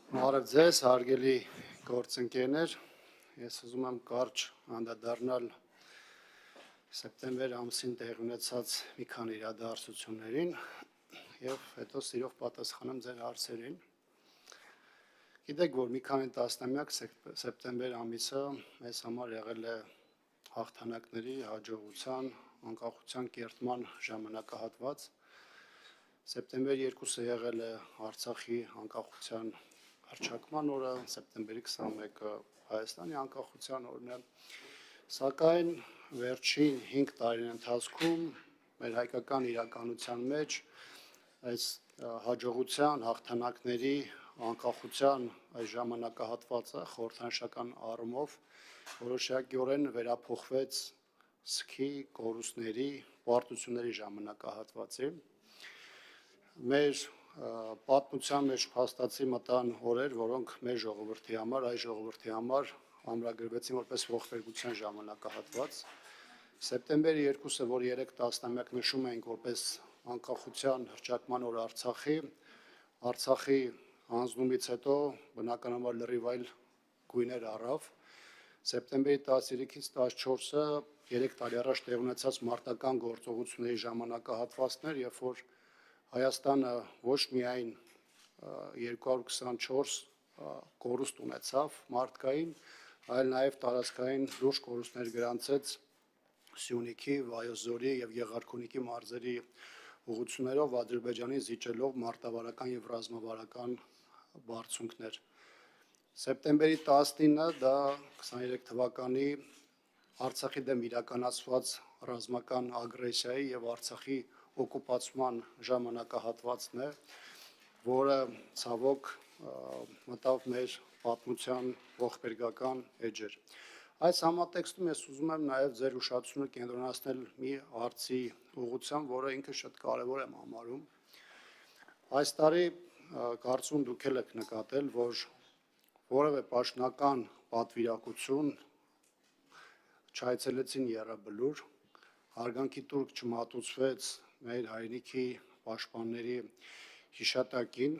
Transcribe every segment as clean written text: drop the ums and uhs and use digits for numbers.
Բարև ձեզ, հարգելի գործընկերներ, ես ուզում եմ կարճ անդրադառնալ սեպտեմբեր ամսին տեղի ունեցած մի քանի իրադարձություններին եւ հետո սիրով պատասխանեմ ձեր հարցերին։ Գիտեք, որ մի քանի տասնամյակ սեպտեմբեր ամիսը մեզ համար եղել է հաղթանակների, հաջողության, անկախության կերտման ժամանակահատված։ Սեպտեմբեր 2-ը եղել է Արցախի անկախության հռչակման օրը, սեպտեմբերի 21-ը Հայաստանի անկախության օրն է, սակայն վերջին 5 տարիների ընթացքում մեր հայկական իրականության մեջ այս հաջողության, հաղթանակների, անկախության այս ժամանակահատվածը խորհրդանշական առումով որոշակիորեն վերափոխվեց սգի, կորուստների, պարտությունների ժամանակահատվածի։ Մեր պատմության մեջ փաստացի մտան օրեր, որոնք մեր ժողովրդի համար, այս ժողովրդի համար ամրագրվեցին որպես ողբերգության ժամանակահատված։ Սեպտեմբերի 2-ը, որ 3 տասնամյակ նշում ենք որպես անկախության հռչակման օր Արցախի հանձնումից հետո բնականաբար լրիվ այլ գույներ առավ։ Սեպտեմբերի 13-ից 14-ը 3 տարի առաջ տեղի ունեցած մարտական գործողությունների ժամանակահատվածներ, երբ որ Հայաստանը ոչ միայն 224 կորուստ ունեցավ մարդկային, այլ նաև տարածքային լուրջ կորուստներ գրանցեց Սյունիքի, Վայոց-Ձորի եւ Եղարքունիքի մարզերի ուղղություններով Ադրբեջանին զիջելով մարտավարական եւ ռազմավարական բարձունքներ։ Սեպտեմբերի 19-ը դա 23 թվականի Արցախի դեմ իրականացված ռազմական ագրեսիայի եւ Արցախի օկուպացման ժամանակահատվածն է, որը ցավոք մտավ մեր պատմության ողբերգական էջեր։ Այս համատեքստում ես ուզում եմ նաև ձեր ուշադրությունը կենտրոնացնել մի հարցի ուղղությամբ, որը ինքը շատ կարևոր եմ համարում։ Այս տարի կարծում դուք էլ եք նկատել, որ որևէ պաշտոնական պատվիրակություն չայցելեցին Եռաբլուր, հարգանքի տուրք չմատուցվեց մեր հայրենիքի պաշտպանների հիշատակին,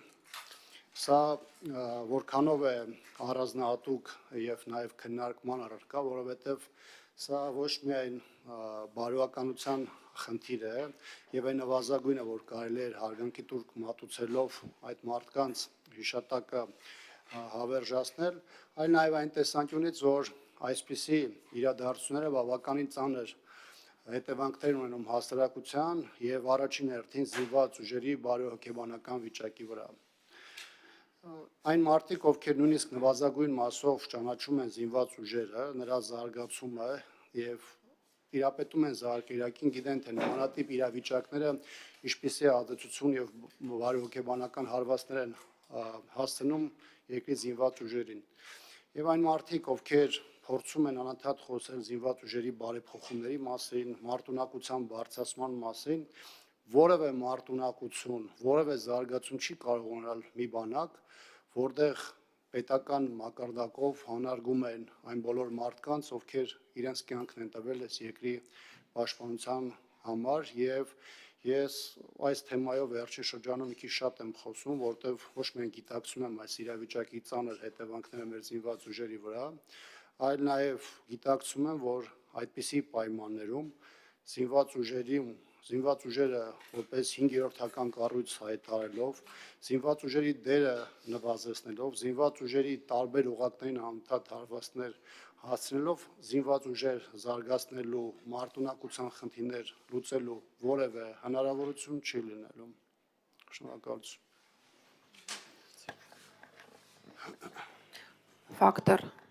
սա որքանով է առանձնահատուկ եւ նաեւ քննարկման առարկա, որովհետեւ սա ոչ միայն բարոյականության խնդիր է եւ այն նվազագույնը, որ կարելի է հարգանքի տուրք մատուցելով այդ մարդկանց հիշատակը հավերժացնել, այլ նաեւ այն տեսանկյունից, որ այսպիսի իրադարձությունները բավականին ծանր հետևանքներ ունենում հասարակության եւ առաջին հերթին զինված ուժերի բարոյհոգեբանական վիճակի վրա։ Այն մարդիկ, ովքեր նույնիսկ նվազագույն մասով ճանաչում են զինված ուժերը, նրա զարգացումը եւ իրապետում են զարգերակին, գիտեն թե նմանատիպ իրավիճակները ինչպիսի ազդեցություն եւ բարոյհոգեբանական հարվածներ են հասցնում երկրի զինված ուժերին։ Եվ այն մարդիկ, ովքեր փորձում են անընդհատ խոսել զինված ուժերի բարեփոխումների մասին, մարտունակության բարձրացման մասին, որևէ մարտունակություն, որևէ զարգացում չի կարող ունենալ մի բանակ, որտեղ պետական մակարդակով հանարգում են այն բոլոր մարդկանց, ովքեր իրենց կյանքն են տվել այս երկրի պաշտպանության համար, եւ ես այս թեմայով վերջին շրջանում մի քիչ շատ եմ խոսում, որտեղ ոչ միայն գիտակցում եմ այս իրավիճակի ծանր հետևանքները մեր զինված ուժերի վրա, այլ նաև գիտակցում եմ, որ այդպիսի պայմաններում զինված ուժերը որպես 5-րդական կառույց հայտարարելով, զինված ուժերի դերը նվազեցնելով, զինված ուժերի տարբեր օղակներին անընդհատ հարվածներ հասցնելով, զինված ուժեր զարգացնելու, մարտունակության խնդիրներ լուծելու որևէ հնարավորություն չի լինելու։ Շնորհակալություն։ Ֆակտոր